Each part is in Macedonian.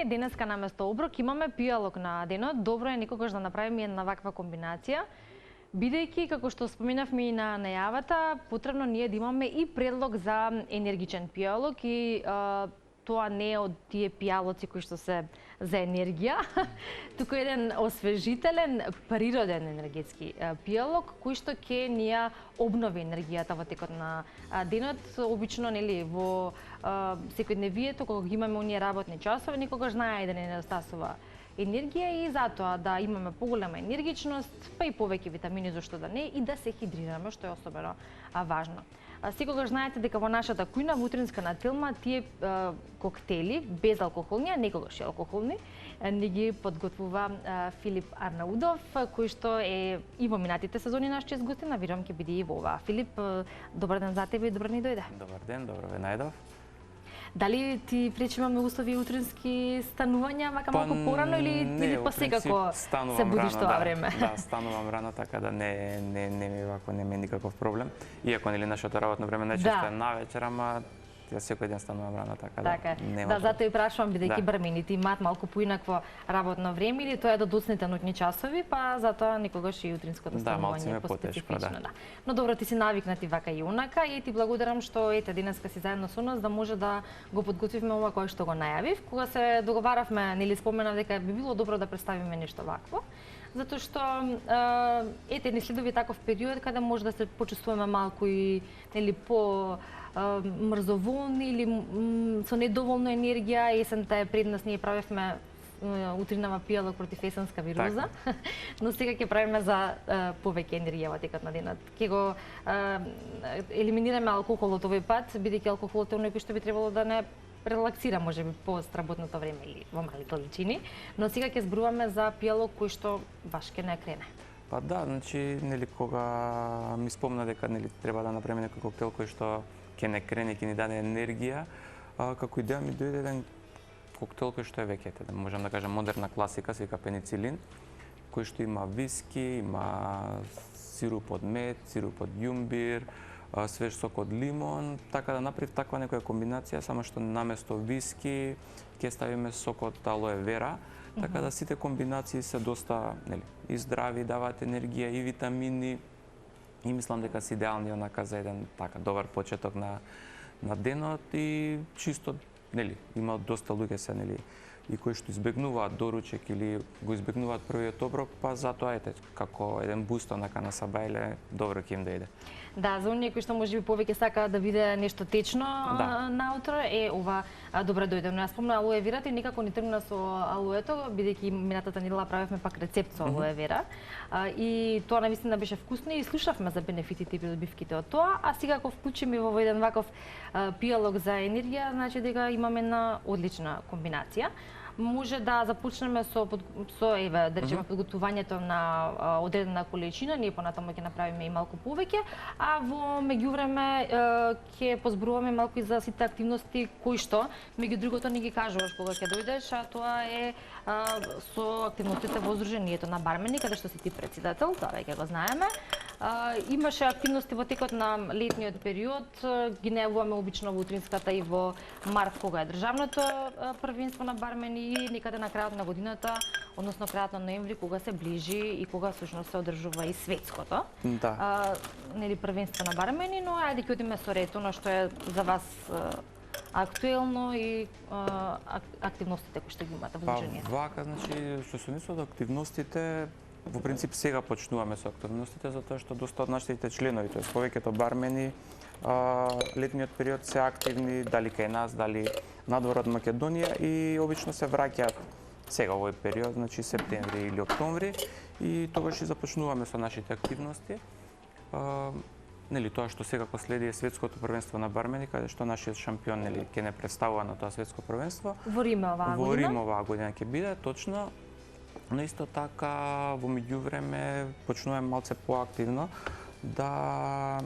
денеска наместо оброк имаме пијалок на денот. Добро е некогаш да направиме една ваква комбинација. Бидејќи, како што споменавме и на најавата, потребно ние да имаме и предлог за енергичен пијалок и тоа не е од тие пијалоци кои што се за енергија, туку еден освежителен, природен енергетски пијалок кој што ќе ни ја обнови енергијата во текот на денот. Обично нели во секојдневието кога имаме оние работни часови, никогаш знае да не недостасува енергија и затоа да имаме поголема енергичност, па и повеќе витамини, зашто да не, и да се хидрираме, што е особено важно. Секогаш знаете дека во нашата кујна, во утринска нателма, тие коктели безалкохолни, а некогаш и алкохолни, ни ги подготвува Филип Арнаудов, кој што е и во минатите сезони наш чест гостин, а верувам ќе биде и во оваа. Филип, добар ден за тебе и добро ни дојде. Добар ден, добро ве најдов. Дали ти пречимаме услови утрински станувања, вака малку порано или посекако се будиш тоа време? Да, станувам рано, така да не ми вако нема никаков проблем. Иако нели нашето работно време најчесто е навечер, ама ја секој ден станувам рано, така да нема. Да, затоа и прашувам, бидејќи бармените имаат малку поинакво работно време или тоа е до доцните ноќни часови, па затоа некогаш и утринското станување е поспецифично. Да. Но добро, ти си навикнати вака и онака и ти благодарам што ете денеска си заедно со нас да може да го подготвивме ова кое што го најавив. Кога се договаравме, нели споменав дека би било добро да представиме нешто вакво, затоа што ете ни следови таков период каде може да се почувствуваме малку и нели по мрзоволни или со недоволно енергија. Есента е пред нас, ние правевме утринава пијалок против есенска вируза, но сега ќе правиме за повеќе енергија во текот на денот. Ќе го елиминираме алкохолот овој пат, бидејќи алкохолот е оној кој што би требало да не релаксира можеби постработното време или во мали количини, но сега ќе зборуваме за пијалок кој што баш ќе не крене. Па да, значи нели кога ми спомна дека нели треба да направиме некој коктел кој што ќе не крене, ќе ни даде енергија, како идеја ми дојде еден коктел кој што е веќе, да можам да кажам модерна класика, се вика пеницилин, кој што има виски, има сируп од мед, сируп од јумбир, свеж сок од лимон, така да направив таква некоја комбинација, само што наместо виски ќе ставиме сок од алоe вера, така да сите комбинации се доста нели и здрави, даваат енергија и витамини. И мислам дека се идеални онака за еден така добар почеток на денот и чисто нели има доста луѓе се нели и кои што избегнуваат доручек или го избегнуваат првиот оброк, па затоа ете како еден буст онака на сабајле добро ќе им дојде. Да, за оние кои што можеби повеќе сакаат да биде нешто течно наутро е ова добро дојде. Но јас спомнав алоe верата и некако ни тргна со алоето, бидејќи минатата недела правевме пак рецепт со алоe вера. И тоа навистина беше вкусно и слушавме за бенефитите и придобивките од тоа, а сега ако вклучиме во еден ваков пијалок за енергија, значи дека имаме една одлична комбинација. Може да започнеме со еве да речеме подготвувањето на одредена количина, ние понатаму ќе направиме и малку повеќе, а во меѓувреме ќе позборуваме малку и за сите активности кои што меѓу другото не ги кажуваш кога ќе дојдеш, а тоа е со активностите во Сдруженијето на бармени, каде што си ти претседател, тоа веќе го знаеме. Имаше активности во текот на летниот период, ги најавуваме обично во утринската и во март кога е државното првенство на бармени и некаде на крајот на годината, односно крајот на ноември кога се ближи и кога всушност се одржува и светското. Да. Нели првенство на бармени, но ајде ќе одиме со ред, она што е за вас актуелно и активностите кои што ги имате во Сдруженијето. Вака, значи, што се мисли од активностите, во принцип сега почнуваме со активностите затоа што доста од нашите членови, тоест повеќето бармени летниот период се активни, дали кај нас, дали надвор од Македонија и обично се враќаат сега овој период, значи септември или октомври и тогаш и започнуваме со нашите активности. Нели тоа што сега следи е светското првенство на бармени, каде што нашиот шампион нели ќе не представува на тоа светско првенство. Во Рим оваа година. Во Рим оваа година ќе биде, точно. Но исто така во меѓувреме почнуваме малце поактивно да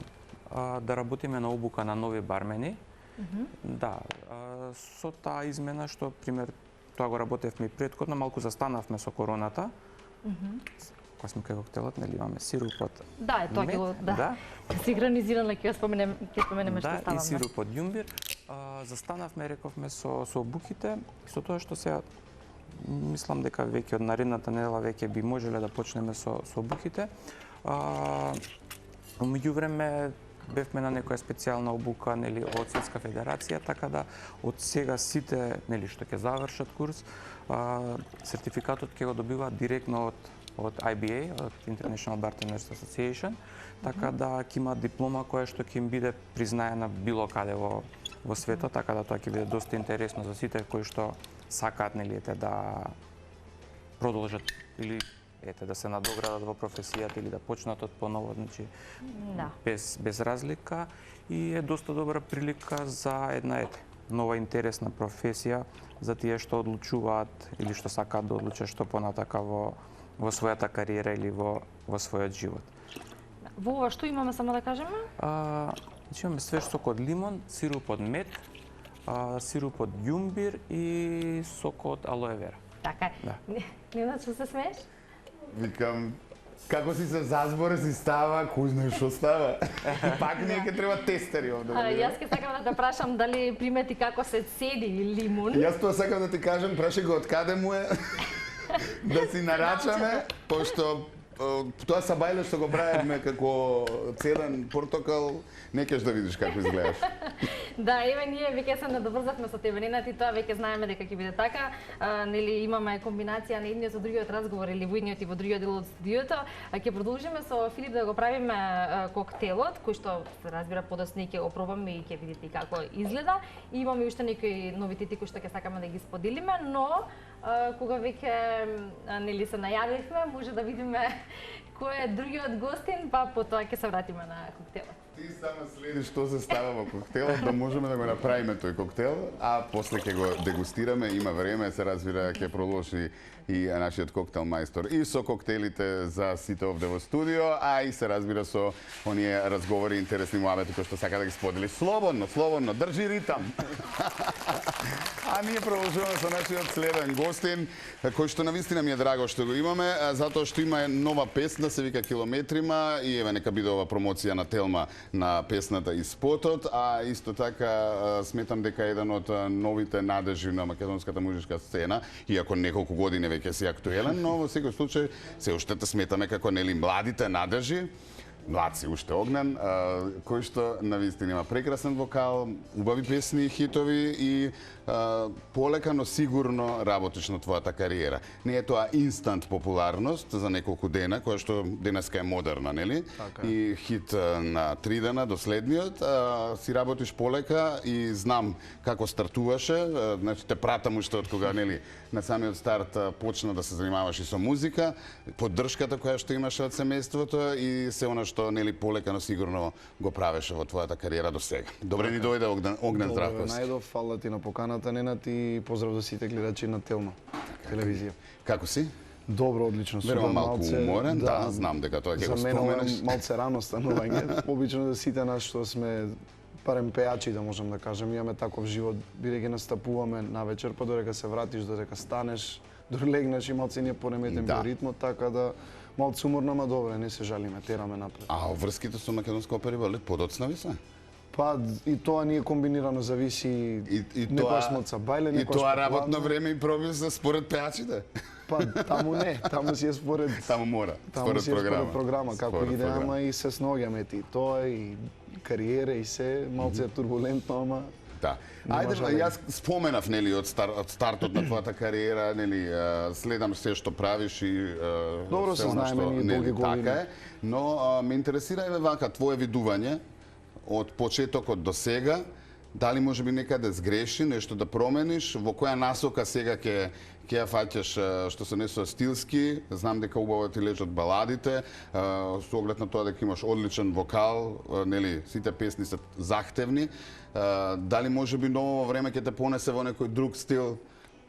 работиме на обука на нови бармени. Да, со таа измена што пример тоа го работевме и претходно, малку застанавме со короната. Кога сме кај коктелот, нели имаме сируп од да, тоа ќе го синхронизирано ќе споменеме што ставаме. Да, и сируп од јумбир. Застанавме, рековме со обуките, со тоа што сега мислам дека веќе од наредната недела веќе би можеле да почнеме со обуките. Во меѓувреме бевме на некоја специјална обука, нели, од Светска федерација, така да од сега сите, нели, што ќе завршат курс, сертификатот ќе го добиваат директно од IBA, од International Bartenders Association, така да ќе имаат диплома која што ќе им биде признаена било каде во светот, така да тоа ќе биде доста интересно за сите кои што сакаат, нели, да продолжат или да се надоградат во професијата или да почнат од поново, значи без разлика, и е доста добра прилика за една нова интересна професија за тие што одлучуваат или што сакаат да одлучат што понатака во својата кариера или во својот живот. Во ова што имаме, само да кажеме? Значи имаме свеж сок од лимон, сируп од мед, сируп од ѓумбир и сок од алоe вера. Така е. Нема што се смееш? Викам, како си се зазборе, си става, кој знае што става. И пак ние ќе треба тестери овде. Јас ќе сакам да те прашам дали примети како се цеди лимун. Јас тоа сакам да ти кажам, прашај го од каде му е да си нарачаме, пошто тоа сабајле што го правевме како цеден портокал, не кеш да видиш како изгледаш. Да, еве ние веќе се надобрзавме со тебе, Ненад, и тоа веќе знаеме дека ќе биде така. Нели имаме комбинација на едниот со другиот разговор или во едниот и во другиот дел од студиото. Ќе продолжиме со Филип да го правиме коктелот, кој што се разбира подоцна ќе го пробаме и ќе видите како изгледа. И имаме уште некои новитети кои што ќе сакаме да ги споделиме, но кога веќе нели се најавивме, може да видиме кој е другиот гостин, па потоа ќе се вратиме на коктелот. Ти само следиш што се става во коктелот, да можеме да го направиме тој коктел, а после ќе го дегустираме, има време, се разбира, ќе продолжи и нашиот коктел мајстор и со коктелите за сите овде во студио, а и се разбира со оние разговори интересни муабети кои што сака да ги сподели. Слободно, држи ритам. А ние продолжуваме со нашиот следен гостин, кој што навистина ми е драго што го имаме, затоа што има нова песна, се вика Километрима, и еве нека биде ова промоција на Телма на песната и спотот, а исто така сметам дека е еден од новите надежи на македонската музичка сцена, иако неколку години веќе си актуелен, но во секој случај се уште те сметаме како нели младите надежи. Млад си уште Огнен, кој што навистина има прекрасен вокал, убави песни и хитови и полека, но сигурно работиш на твојата кариера. Не е тоа инстант популарност за неколку дена, која што денеска е модерна, нели? Така. И хит на 3 дена до следниот, си работиш полека и знам како стартуваше, значи те пратам уште од кога, нели, на самиот старт почна да се занимаваш и со музика, поддршката која што имаше од семејството и се она што, нели, полека, но сигурно го правеше во твојата кариера до сега. Добре ни дојде Огнен Здравковски. Добре, најдов, фала ти на поканата, Ненад, и поздрав до сите гледачи на Телма телевизија. Како си? Добро, одлично. Верувам малку уморен, да, знам дека тоа ќе го споменеш. За мене малце рано станување. Обично да сите нас што сме барем пејачи, да можам да кажем, имаме таков живот, бидејќи настапуваме навечер, па додека се вратиш, додека станеш, дори легнеш и малце ние понеметен во ритмот, така да малце уморно, ама добре, не се жалиме, тераме напред. А врските со македонска опера балет подоцнави се? Па и тоа ни е комбинирано, зависи некојаш сме од Сабајле, некојаш и тоа работно време и пробива според пејачите? Па таму не, таму си е според таму мора, според програма, како иде, ама и се сноѓаме ти тоа и кариера и се малце турбулентно, ама да. Ајде, јас споменав, нели, од стартот на твојата кариера, нели, следам се што правиш и добро се знаеме ние долги години. Така е, но ме интересира еве вака твое видување од почетокот до сега, дали може би некаде сгреши, нешто да промениш, во која насока сега ќе ја фаќаш, што се не со стилски, знам дека убаво ти лежат баладите, со оглед на тоа дека имаш одличен вокал, нели, сите песни се захтевни, дали може би ново време ќе те понесе во некој друг стил,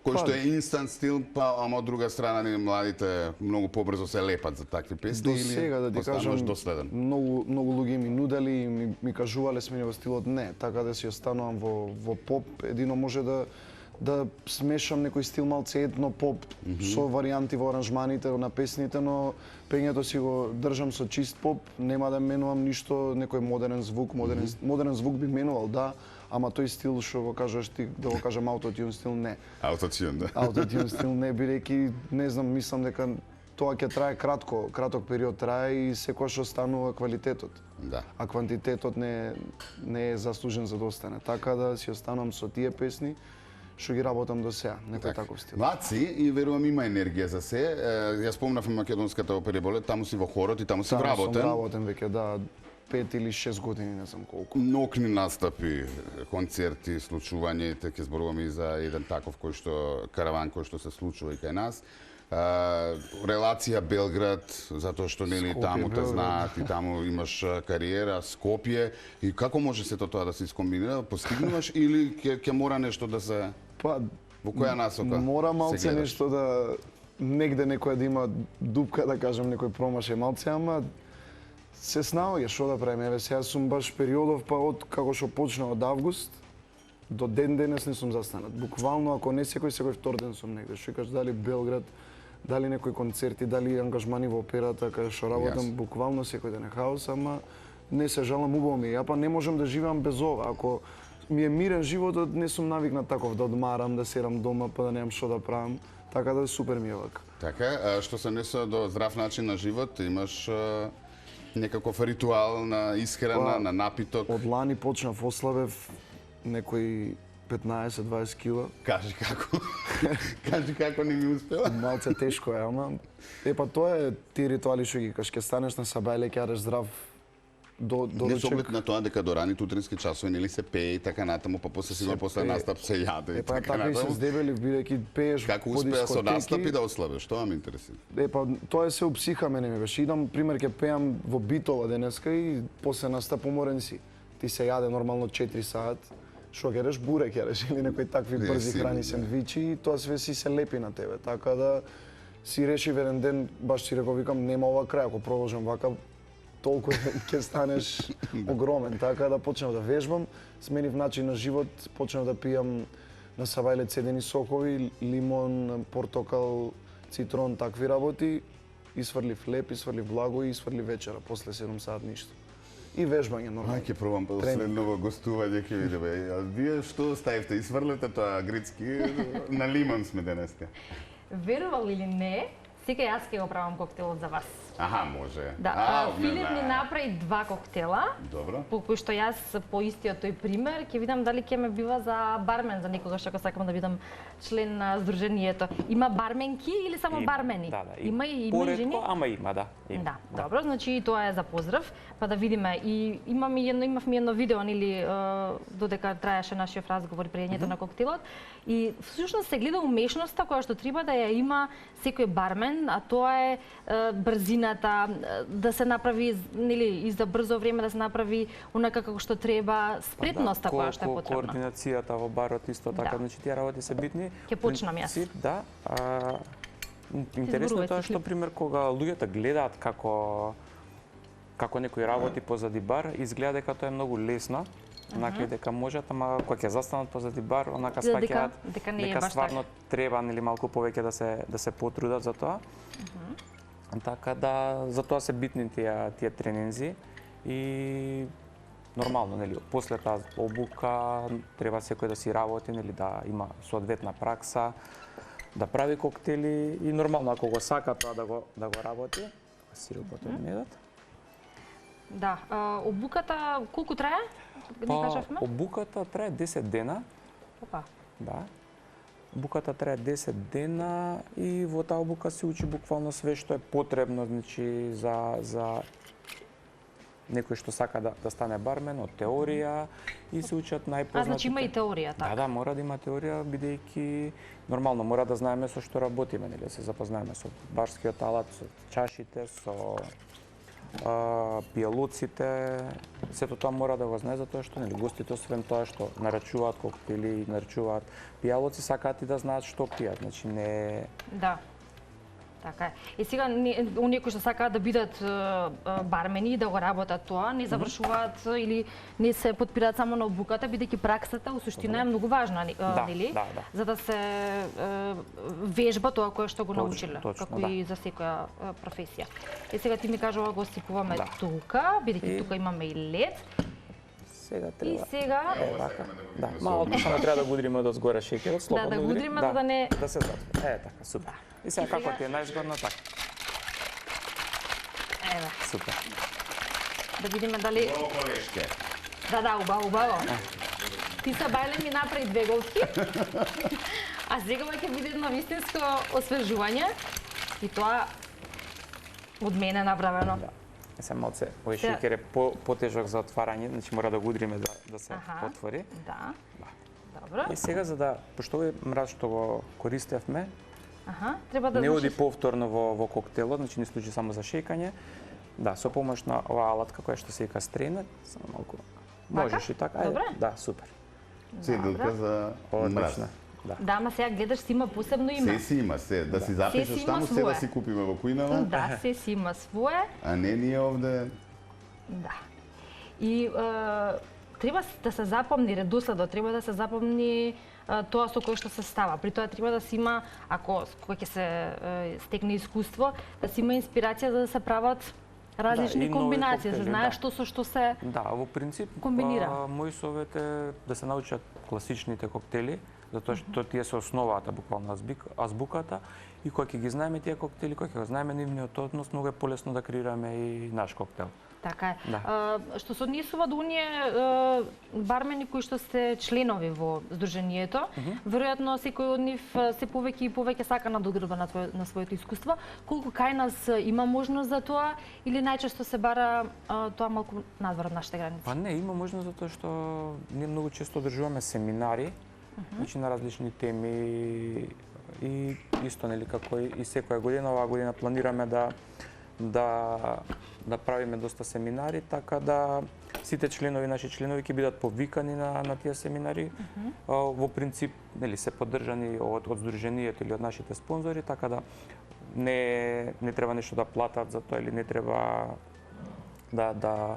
кој што е инстант стил, па ама од друга страна не младите многу побрзо се лепат за такви песни или сега да ти кажам доследен? Многу луѓе ми нудели и ми кажувале сме во стилот не, така да си останувам во поп, едино може да да смешам некој стил малце етно поп со варијанти во аранжманите на песните, но пењето си го држам со чист поп, нема да менувам ништо, некој модерен звук, модерен звук би менувал, да, ама тој стил што го кажаш ти, да го кажам аутотюн стил, не. Аутотюн, да. Аутотюн стил не, бидејќи не знам, мислам дека тоа ќе трае краток период трае и секогаш останува квалитетот. Да. А квантитетот не е заслужен за да остане. Така да си останам со тие песни што ги работам до сега, некој таков стил. Млад си и верувам има енергија за се. Ја спомнав и македонската опера Болет, таму си во хорот и таму си вработен. Таму сум работен веќе, да, 5 или 6 години, не знам колку. Нокни настапи, концерти, случување, ќе зборуваме и за еден таков кој што караван кој што се случува и кај нас. Релација Белград, затоа што нели Скопје, таму те Белград. знаат и таму имаш кариера, Скопје, и како може сето тоа да се искомбинира, постигнуваш или ќе мора нешто да се Па, во која насока? мора се малце гледаш? нешто да негде некој да има дупка, да кажем, некој промаше малце, ама се снаоѓа што да правиме. Еве сега сум баш периодов, па од како што почна од август до ден денес не сум застанат. Буквално ако не секој втор ден сум негде. Што кажеш, дали Белград, дали некои концерти, дали ангажмани во операта каде што работам, Јасно. буквално секој ден е хаос, ама не се жалам, убаво ми е. Ја па не можам да живеам без ова. Ако ми е мирен животот, не сум навикнат таков да одмарам, да седам дома, па да немам што да правам. Така да супер ми е вака. Така, што се однесува до здрав начин на живот, имаш некаков ритуал на исхрана, Па, на напиток. Од лани почнав, ослабев некои 15-20 кила. Кажи како. Кажи како не ми успела. Малце тешко е, ама па тоа е тие ритуали што ги кажеш, ќе станеш на сабајле, ќе јадеш здрав до Не со оглед ручек. на тоа дека до раните утрински часови нели се пее и така натаму, па после сигурно после пее. настап се јаде и Па така така и се натаму. здебели, бидејќи пееш Како по успеа со дискотеки. настапи да ослабеш, тоа ме интересира. Па тоа е се у психа мене ми беше. Идам, пример, ќе пеам во Битола денеска и после настап уморен си. Ти се јаде нормално 4 сат. Што ќе едеш бурек јадеш или некои такви брзи сигурно, храни, да. сендвичи и тоа све си се лепи на тебе. Така да си решив еден ден, баш си реков, викам, нема ова крај, ако продолжам вака, толку ќе станеш огромен. Така да почнав да вежбам, сменив начин на живот, почнав да пијам на сабајле цедени сокови, лимон, портокал, цитрон, такви работи. Исфрлив леп, исфрлив благо и исфрлив вечера, после 7 сат ништо. И вежбање нормално. Ај ќе пробам па Тренинг. следново гостување ќе видиме. А вие што ставивте? Исфрлете тоа грицки на лимон сме денеска. Верувал или не, сега јас ќе го правам коктелот за вас. Аха, може. Да, Филип ми направи 2 коктела, Добро. по кои што јас по истиот тој пример ќе видам дали ќе ме бива за бармен за некогаш ако сакам да бидам член на здруженијето. Има барменки или само бармени? Да, Има и поретко, жени? ама има, да. Има. Да, добро, значи и тоа е за поздрав, па да видиме. И имавме едно видео, нели, додека траеше нашиот разговор и пријањето на коктелот. И всушност се гледа умешноста која што треба да ја има секој бармен, а тоа е брзината, да се направи, нели, и за брзо време да се направи онака како што треба, спретноста која што е потребна. Координацијата во барот исто така, Да. значи тие работи се битни. Ќе почнам јас. Принцип, да. Интересно е тоа што пример кога луѓето гледаат како некои работи позади бар, изгледа дека тоа е многу лесно. Онака дека можат, ама кога ќе застанат позади бар, онака Дека- сваќаат дека не е дека баш стварно треба нели малку повеќе да се потрудат за тоа. Така да за тоа се битни тие тренинзи и нормално, нели, после таа обука треба секој да си работи, нели, да има соодветна пракса, да прави коктели и нормално ако го сака тоа да го работи, сиропот од медот. Да, обуката колку трае? Не кажавме? Обуката трае 10 дена. Опа. Да. Обуката трае 10 дена и во таа обука се учи буквално све што е потребно, значи за некој што сака да стане бармен, од теорија и се учат најпознатите. Значи има и теорија, така? Да, мора да има теорија, бидејќи нормално мора да знаеме со што работиме, нели, да се запознаеме со барскиот алат, со чашите, со пијалоците, сето тоа мора да го знае затоа што нели гостите освен тоа што нарачуваат коктели, нарачуваат пијалоци, сакаат и да знаат што пијат, значи не Да. Така е. И сега оние кои што сакаат да бидат бармени и да го работат тоа, не завршуваат или не се подпираат само на обуката, бидејќи праксата у суштина е многу важна, нели? Да. За да се вежба тоа кое што го научиле, точно, како да. и за секоја професија. И сега ти ми кажа ова го сипуваме тука, бидејќи тука имаме и лед. Сега И треба. сега Да, малку само треба да го удриме од згоре шеќерот, слободно. да го удриме, за да не да се затвори. Така, супер. И сега како ти е најзгодно така. еве, Супер. да видиме дали Колешке. Да, убаво. Ти са бајле ми направи две голки. А сега ќе биде едно вистинско освежување. И тоа од мене направено. Се малце, овој Сега- шеќер е потежок за отварање, значи мора да го удриме да се отвори. Да. Добро. И сега за да пошто овој мраз што го користевме, Треба да не оди влушиш- повторно во коктелот, значи не служи само за шејкање. Да, со помош на оваа алатка која што се вика стрена, само малку. Можеш и така. Добре. Да, супер. Цедилка за мраз. Одлично. Да. Да, ама сега гледаш си има посебно име. Се си има, се. Да си Се запишеш си таму, има се да свое. си купиме во кујнава, Да, се си има свое. а не ние овде. Да. И треба да се запомни редоследот, треба да се запомни тоа со кое што се става. При тоа треба да се има, ако кој ќе се стекне искуство, да се има инспирација за да се прават различни и нови комбинации, да се коктели, знае да. што со што се Да, во принцип, комбинира. Мој совет е да се научат класичните коктели, затоа што тие се основата буквално азбуката и кога ќе ги знаеме тие коктели, кога ќе го знаеме нивниот однос, многу е полесно да креираме и наш коктел. Така е. Да. Што се однесува до оние бармени кои што сте членови во здруженијето, веројатно секој од нив се повеќе и повеќе сака надоградба на своето искуство. Колку кај нас има можност за тоа или најчесто се бара тоа малку надвор од нашите граници? Па не, има можност затоа што ние многу често одржуваме семинари, значи на различни теми и исто нели како и секоја година, оваа година планираме да правиме доста семинари, така да сите членови, наши членови ќе бидат повикани на тие семинари. Во принцип, нели се поддржани од здруженијето или од нашите спонзори, така да не треба нешто да платат за тоа или не треба да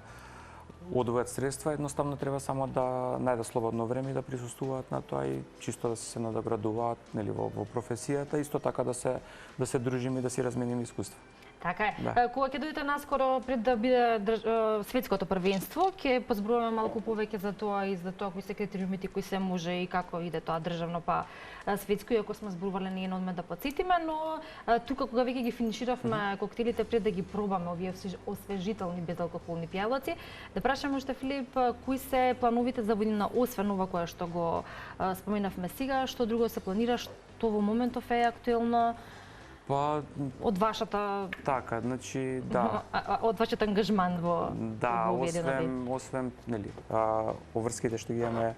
одвојат средства, едноставно треба само да најдат слободно време и да присуствуваат на тоа и чисто да се надоградуваат нели во професијата, исто така да се дружиме и да си размениме искуства. Така е. Да. Кога ќе дојдете наскоро пред да биде светското првенство, ќе позборуваме малку повеќе за тоа и за тоа кои се критериумите, кои се може и како иде тоа државно па светско, иако сме зборувале не едно одме да подсетиме, но тука кога веќе ги финиширавме коктелите пред да ги пробаме овие освежителни безалкохолни пијалаци, да прашаме уште Филип, кои се плановите за година освен ова кое што го споменавме сега, што друго се планира, што во моментов е актуелно? Па Од вашата така, значи да. од вашиот ангажман во Да, во овие освен нели, поврските што ги имаме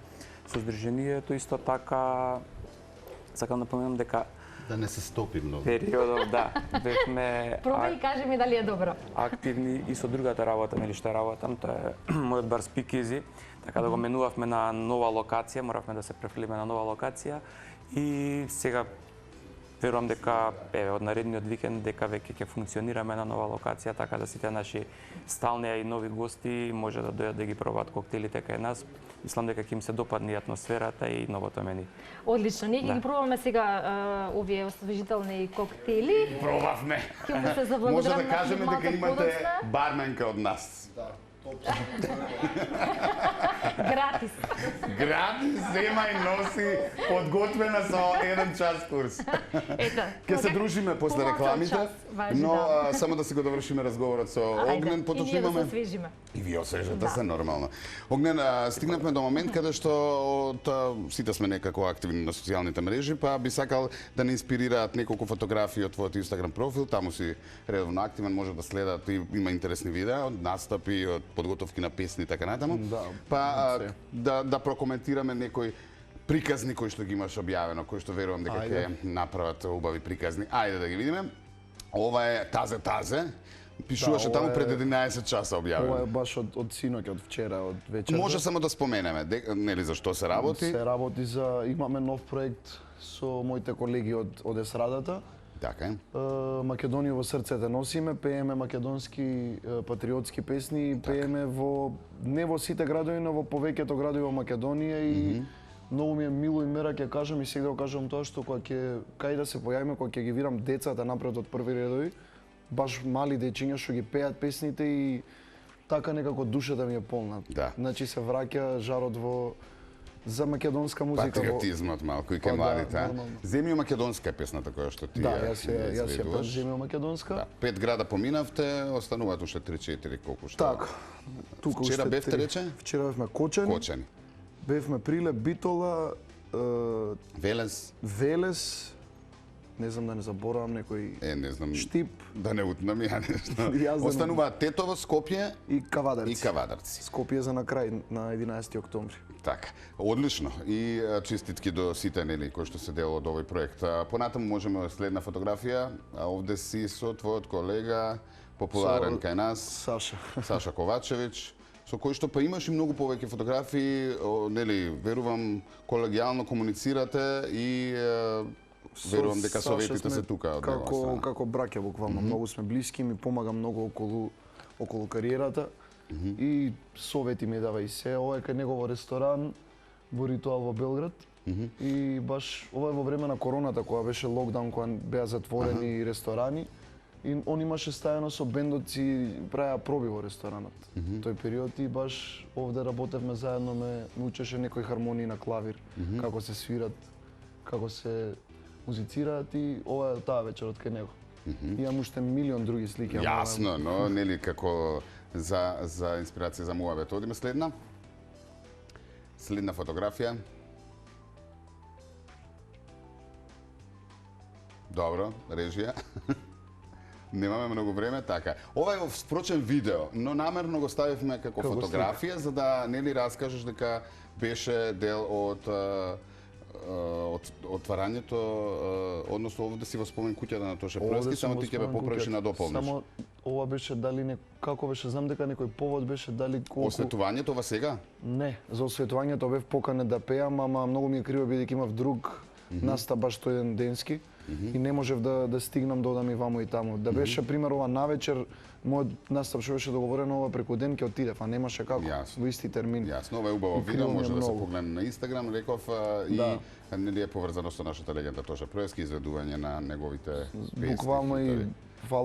со здруженијето, исто така сакам да поминам дека Да не се стопи многу. периодов, да, бевме Пробај и кажи ми дали е добро. активни и со другата работа, нели што работам, тоа е мојот бар Speakeasy, така да го менувавме на нова локација, моравме да се префрлиме на нова локација и сега верувам дека од наредниот викенд дека веќе ќе функционираме на нова локација, така да сите наши стални и нови гости може да дојдат да ги пробаат коктелите кај нас. Мислам дека ќе им се допадне и атмосферата и новото мени. Одлично. Ние ќе ги пробаме сега овие освежителни коктели. Пробавме. Ќе му се Може заблагодарам да кажеме дека имате подоцна. барменка од нас. Гратис. Гратис зема и носи подготвена со еден час курс. Ето. Ќе се дружиме после Помалку од рекламите, час, важи, но да. само да си го довршиме разговорот со Ајде, Огнен, и поточно ние да се имаме освежиме. И вие освежате Да. се нормално. Огнен, стигнавме до момент каде што сите сме некако активни на социјалните мрежи, па би сакал да не инспирираат неколку фотографии од твојот Инстаграм профил, таму си редовно активен, може да следат и има интересни видеа, од настапи, од подготовки на песни и така натаму. Да, Па да прокоментираме некои приказни кои што ги имаш објавено, кои што верувам дека ќе направат убави приказни. Ајде да ги видиме. Ова е Тазе. Пишуваше Да, таму ова е- пред 11 часа Ова е објавено. баш од синоќ, од вчера, од вечерта. Може само да споменеме, нели за што се работи? Се работи за имаме нов проект со моите колеги од Есрадата. Така е. Македонија во срцете носиме, пееме македонски патриотски песни, пееме не во сите градови, но во повеќето градови во Македонија и многу ми е мило и мера ќе кажам и сега кажам тоа што кај да се појавиме, кога ќе ги видам децата напред од први редови, баш мали дечиња што ги пеат песните и така некако душата ми е полна. Да. Значи се враќа жарот за македонска музика. Патриотизмот малку и кај младите. Земјо македонска е песната која што ти јас ја пеам Земјо македонска. Да. 5 града поминавте, остануваат уште 3-4 колку што. Така. Тука вчера бевте рече? Вчера бевме Кочани. Бевме Прилеп, Битола, Велес, не знам да не заборавам некој не знам. Штип. Да не утнам ја нешто. Остануваат Тетово, Скопје и Кавадарци. Скопје за на крај на 11 октомври. Така, одлично. И честитки до сите нели кои што се дел од овој проект. Понатаму можеме следна фотографија. Овде си со твојот колега, популарен кај нас, Саша Ковачевиќ, со кој што па имаш и многу повеќе фотографии, нели, верувам колегијално комуницирате и верувам дека советите се тука од него страна. Како браќа буквално, многу сме блиски, ми помага многу околу кариерата. И совети ми дава и се. Ова е кај негово ресторан во Ритуал во Белград. И баш ова е во време на короната, кога беше локдаун, кога беа затворени ресторани. И он имаше стајано со бендот си, правеа проби во ресторанот. Тој период и баш овде работевме заедно, ме учеше некои хармонии на клавир, како се свират, како се музицираат и ова е таа вечер од кај него. Имам уште милион други слики. Јасно, но нели како за инспирација за муавет. Одиме следна фотографија. Добро, режија. Немаме многу време, така. Ова е впрочем видео, но намерно го ставивме како фотографија за да нели раскажеш дека беше дел од отварањето, односно овде си во спомен куќата на Тоше Пројски, само ти ќе бе поправиш и надополниш. Само ова беше дали како беше, знам дека некој повод беше дали колку осветувањето ова сега? Не, за осветувањето бев поканет да пеам, ама многу ми е криво бидејќи имав друг настап баш тој ден денски и не можев да стигнам да одам и ваму и таму. Да беше пример ова навечер, мојот настап што беше договорено ова преку ден ќе отидев, а немаше како во исти термин. Јасно, ова е убаво видео, може да се погледне на Инстаграм, реков и нели е поврзано со нашата легенда Тоше Пројски, изведување на неговите песни. Буквално и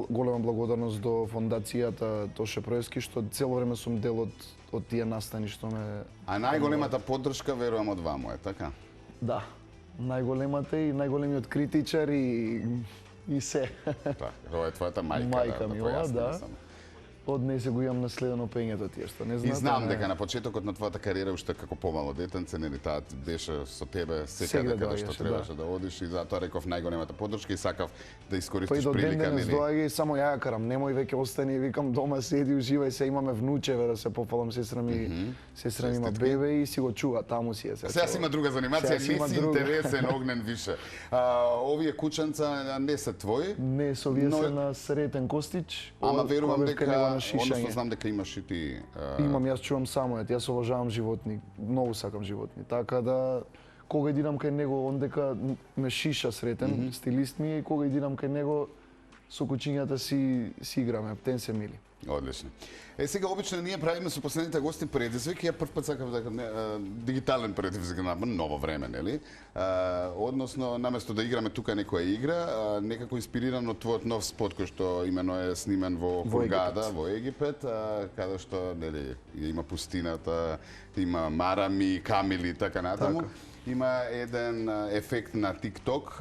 голема благодарност до фондацијата Тоше Пројски што цело време сум дел од тие настани што ме. А најголемата поддршка верувам од ваму е, така? Да. Најголемата и најголемиот критичар и се. Така, ова е твојата мајка. Мајка ми ова, да. Од неј се го имам наследено пењето тие што не знаат. И знам дека на почетокот на твојата кариера уште како помало детенце, нели таа беше со тебе секаде каде што требаше да одиш и затоа реков најголемата поддршка и сакав да искористиш прилика, нели. Па и до доаѓа и само ја карам, немој веќе остани и викам дома седи уживај се, имаме внучеве да се пофалам, сестра ми има бебе и си го чува, таму си е се. Сега си има друга занимација, не си интересен огнен више. Овие кученца не се твои? Не, со овие се на Сретен Костич. Ама верувам дека односно знам дека имаш и ти. Имам, јас чувам само јас обожавам животни, многу сакам животни. Така да кога идам кај него, он дека ме шиша Сретен, стилист ми е и кога идам кај него со кучињата си играме, птен се мили. Одлично. Сега обично ние правиме со последните гости предизвик, ја прв пат сакам дека дигитален предизвик на ново време, нели? Односно, наместо да играме тука некоја игра, некако инспириран од твојот нов спот кој што имено е снимен во Хургада, во Египет, каде што нели има пустината, има марами, камили и така натаму. Има еден ефект на TikTok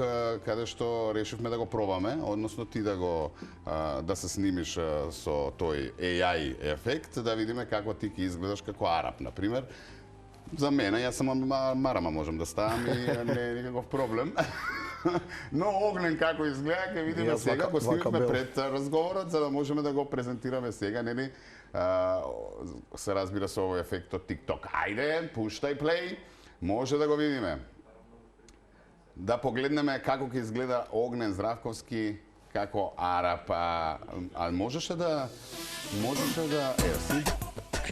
каде што решивме да го пробаме, односно ти да се снимиш со тој AI ефект, да видиме како ти ќе изгледаш како араб, на пример. За мене, јас само марама можам да ставам и не е никаков проблем. Но Огнен како изгледа, ќе видиме сега, го снимивме пред разговорот, за да можеме да го презентираме сега, нели? Се разбира со овој ефект од TikTok. Ајде, пуштај плей. Може да го видиме. Да погледнеме како ќе изгледа Огнен Здравковски како араб. А можеше да си.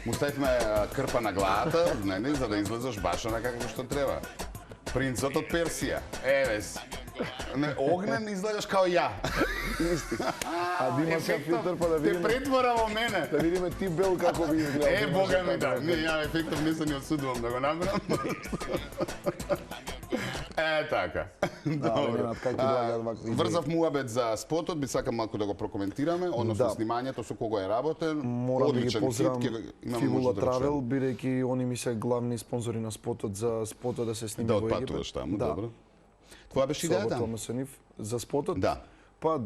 Му ставивме крпа на главата, нели, за да излезеш баш на како што треба. Принцот од Персија. Еве си. Не, огнен изгледаш као ја. А да има сега филтер па да Те видиме, претвора во мене. да видиме ти бел како би изгледал. Бога ми да. Не, ја ефектов не се ни осудувам да го направам. Така. Добро. Немат како да вакви. Врзав муабет за спотот, би сакам малку да го прокоментираме, односно Да. снимањето со кого е работен. Морам да ги Одличен поздравам хит, имаме Фибула може да Травел, речеме. бидејќи они ми се главни спонзори на спотот за спотот да се сними Да во Египет. отпатуваш таму, Да. добро. Тоа беше идејата? Сработуваме со нив за спотот. Да. Па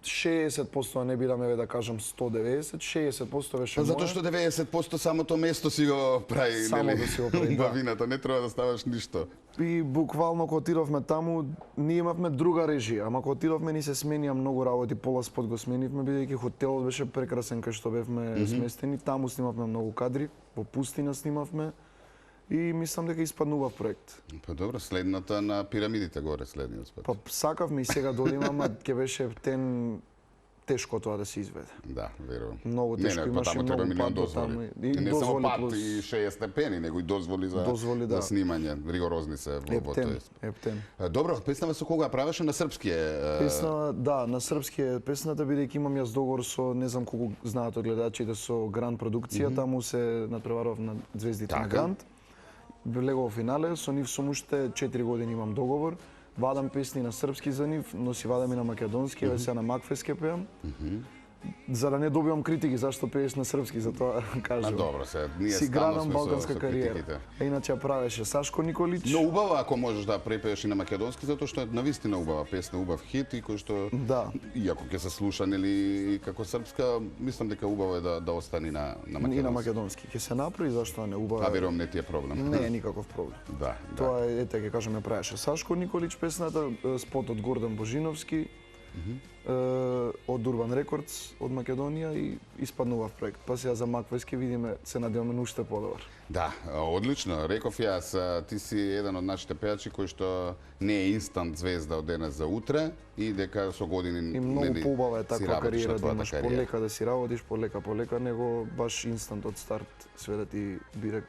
60% не бираме да кажам 190, 60% беше Затоа моја. што 90% самото место си го прави, Само нели? да си го прави, да. Бавината, не треба да ставаш ништо. И буквално кога отидовме таму, ние имавме друга режија, ама кога отидовме ни се сменија многу работи, пола спот го сменивме бидејќи хотелот беше прекрасен кај што бевме сместени, таму снимавме многу кадри, во пустина снимавме и мислам дека испаднува проект. Па добро, следната на пирамидите горе, следниот спот. Па сакавме и сега додим, ама ќе беше тешко тоа да се изведе. Да, верувам. Многу тешко, не, имаше потаму треба многу милион пат дозволи. потаму И не само дозволи пат плюс и 6 степени, него и дозволи за да. снимање. Ригорозни се во тоа. Ептен. Добро, песнава со кога правеше на српски е? Песна, да, на српски е песната, бидејќи имам јас договор со, не знам колку знаат од гледачите, со Гранд продукција, таму се надпреварував на звездите на Така. Гранд. Лего во финале, со нив сум уште 4 години имам договор. Вадам песни на српски за нив, но си вадам и на македонски, еве сега на Макфест ќе пеам. За да не добивам критики зашто пееш на српски, затоа кажувам. Добро, се, ние Си стално градам сме балканска со кариера. критиките. Иначе ја правеше Сашко Николич. Но убаво ако можеш да препееш и на македонски, затоа што е навистина убава песна, убав хит и кој што Да. иако ќе се слуша нели како српска, мислам дека убаво е да остане на македонски. И на македонски. Ќе се направи, зашто не убава. А верувам не ти е проблем. Не е никаков проблем. Да, да. Тоа е, ете, ќе кажеме, правеше Сашко Николич песната, спотот Гордан Божиновски, од Urban Records, од Македонија и испаднува в проект. Па сега за Макфест ќе видиме, се надеваме на уште подобар. Да, одлично. Реков јас, ти си еден од нашите пејачи кој што не е инстант звезда од денес за утре и дека со години И многу нели, поубава е си таква работиш на кариера, да твојата имаш кариера. полека да си работиш, полека, него баш инстант од старт све да ти бире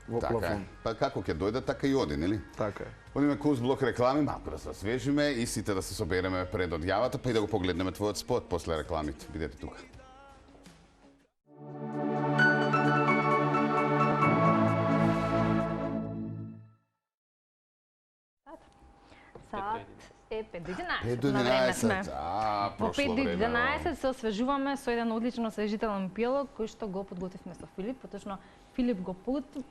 во Така е. плафон. Па како ќе дојде, така и оди, нели? Така е. Одиме куз блок реклами, малку да се освежиме и сите да се собереме пред одјавата, па и да го погледнеме твојот спот после рекламите. Бидете тука. Саат е 5 до 11. 5 до На време 11. сме. Во Прошло 5 до време. 11 се освежуваме со еден одличен освежителен пиелок кој што го подготвивме со Филип, поточно Филип го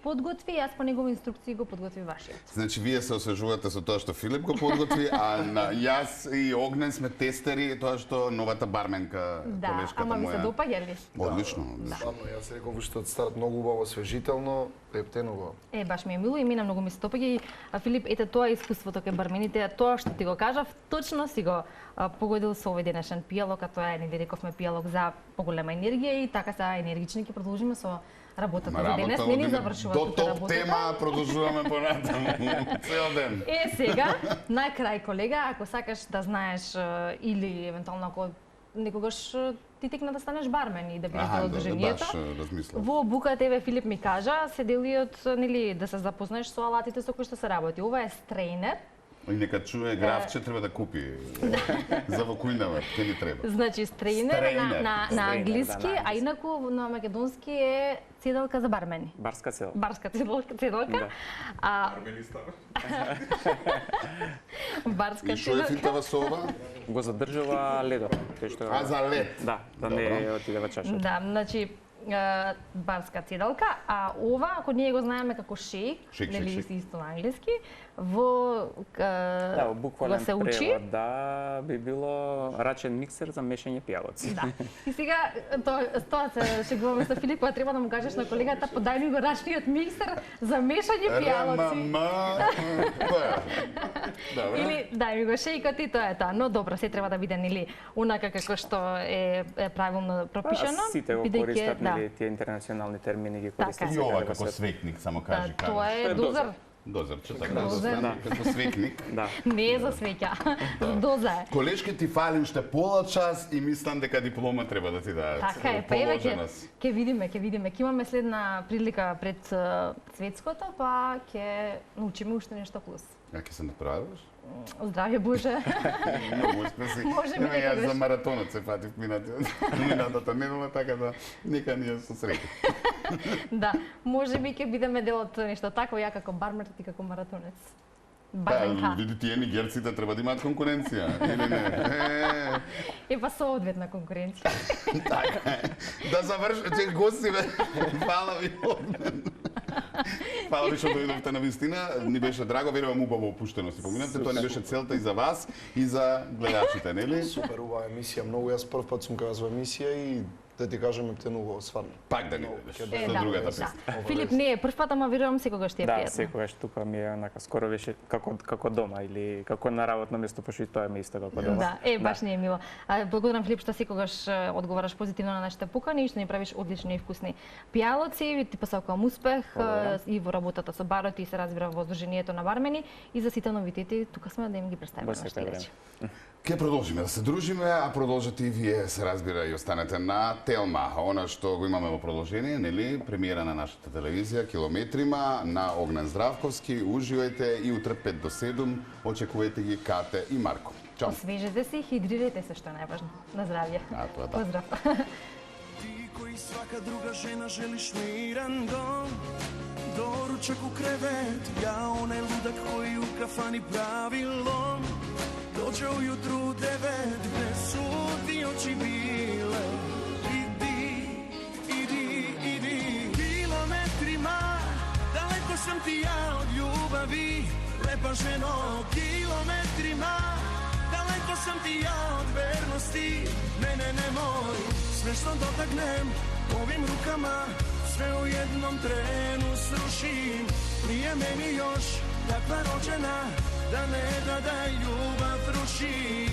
подготви, јас по негови инструкции го подготви вашиот. Значи, вие се освежувате со тоа што Филип го подготви, а на јас и Огнен сме тестери тоа што новата барменка, Да, колешката ама ви се моја. допаѓа ли? Одлично. Стварно, јас реков уште од старт многу убаво, освежително, ептено го. Баш ми е мило и мина многу ми се допаѓа и Филип, ете тоа е искуството кај бармените, тоа што ти го кажав, точно си го погодил со овој денешен пиелок, а тоа е, нели рековме, пиелок за поголема енергија и така сега енергични ќе продолжиме со работата за денес. Не ни завршува до тука топ работата. тема продолжуваме понатаму цел ден. Сега, на крај, колега, ако сакаш да знаеш или евентуално ако некогаш ти текна да станеш бармен и да бидеш дел од движењето. Баш размислам. Во Бука ТВ Филип ми кажа, се дели од нели да се запознаеш со алатите со кои што се работи. Ова е стрейнер. И нека чуе графче треба да купи за вокујнава, ќе ни треба. Значи стрейнер Стрейнер. на Стрейнер, англиски, да, на а инаку на македонски е цеделка за бармени. Барска цел. Барска цеделка. Да. А барска И што е цеделка. финтава со ова? Го задржува ледо. Тој што А за лед. Да, да не отиде во чашата. Да, значи барска цеделка, а ова, ако ние го знаеме како шейк, нели исто на англиски, во Да, во буквален се учи. превод, да, би било рачен миксер за мешање пијалоци. Да. И сега тоа се шегуваме со Филип, кога треба да му кажеш на колегата, подај ми го рачниот миксер за мешање пијалоци. Добро. Или дај ми го шејкот и тоа е тоа. Но добро, се треба да биде нели унака како што е правилно пропишано. Сите го бидејќи, користат, да. нели, тие интернационални термини ги Така користат е. И секаде ова во како светот. светник, само Да, кажи тоа како. е дозар. Дозарче, така Дозар. да, како светник. Да. Не е за свеќа. Доза е. Колешке ти фали уште пола час и мислам дека диплома треба да ти дадат. Така е, па еве Положена си. ќе видиме. Ќе имаме следна прилика пред светското, па ќе научиме уште нешто плюс. Ја ќе се направиш? Здравје Боже. Многу успеси. Може би Јас некогаш. за маратонот се фатив минатата недела, така да нека ни е со среќа. Да, може би ќе бидеме дел од нешто такво, ја како бармер, ти како маратонец. Барменка. Види, тие нигерците треба да имаат конкуренција, или не? Па соодветна конкуренција. Така е. Да заврши, гости бе. Фала ви од мен. Фала ви што дојдовте на вистина. Ни беше драго, верувам убаво опуштено си поминавте. Тоа не беше целта и за вас и за гледачите, нели? Супер убава емисија, многу јас прв пат сум кај вас во емисија и да ти кажам е птенувao стварно. Пак да ни бидеш. Со Да, другата да. песна. Филип не е прв пат, ама верувам секогаш ти е Да, пријатно. секогаш тука ми е онака скоро беше како дома или како на работно место, пошто и тоа ми е исто како дома. Да, баш не е мило. Благодарам Филип што секогаш одговараш позитивно на нашите покани и што ни правиш одлични и вкусни пијалоци. Ти посакувам успех и во работата со барот и се разбира во Сдруженијето на бармени и за сите новитети тука сме да им ги представиме Во на секој време. Ке продолжиме да се дружиме, а продолжате и вие, се разбира, и останете на Телма. Она што го имаме во продолжение, нели, премиера на нашата телевизија, Километрима, на Огнен Здравковски. Уживајте и утре 5 до 7. Очекувајте ги Кате и Марко. Чао. Освежете се и хидрирайте се, што е најважно. На здравје. А, тоа да. Поздрав. Ти кој свака друга жена желиш мирен дом, доручак у кревет, ја онај лудак кој у кафани прави лом. Dođe ujutru 9, gde su ti oči bile. Idi, kilometrima, daleko sam ti ja od ljubavi. Lepa ženo, kilometrima, daleko sam ti ja od vernosti. Ne, nemoj, sve što dotaknem ovim rukama, sve u jednom trenu srušim. Nije meni još takva rođena, da ne da ljubav ruši.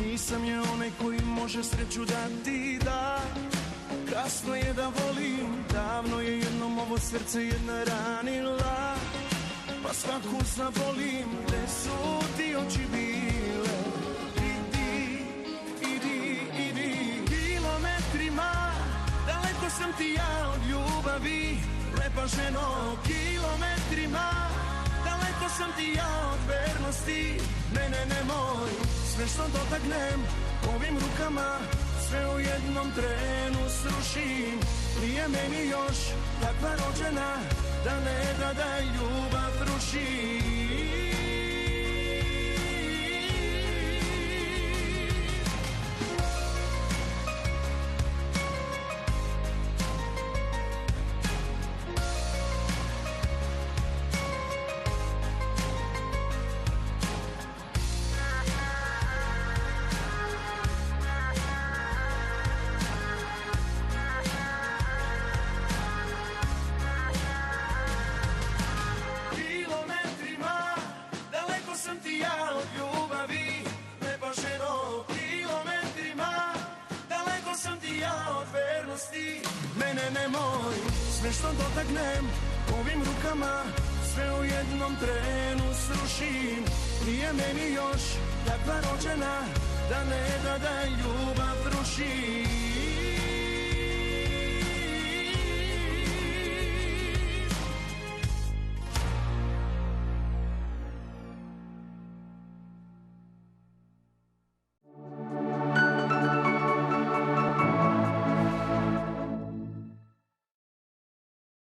Nisam je onaj koji može sreću da ti da. Kasno je da volim, davno je jednom ovo srce jedna ranila. Pa svaku zavolim, gde su ti oči bile. Idi, kilometrima, daleko sam ti ja od ljubavi. Lepa ženo, kilometrima, daleko sam ti ja od vernosti. Ne, nemoj, sve što dotaknem ovim rukama, sve u jednom trenu srušim. Nije meni još takva rođena, da ne da ljubav ruši. Nemoj, sve što dotaknem ovim rukama, sve u jednom trenu srušim. Nije meni još takva rođena, da ne da ljubav ruši.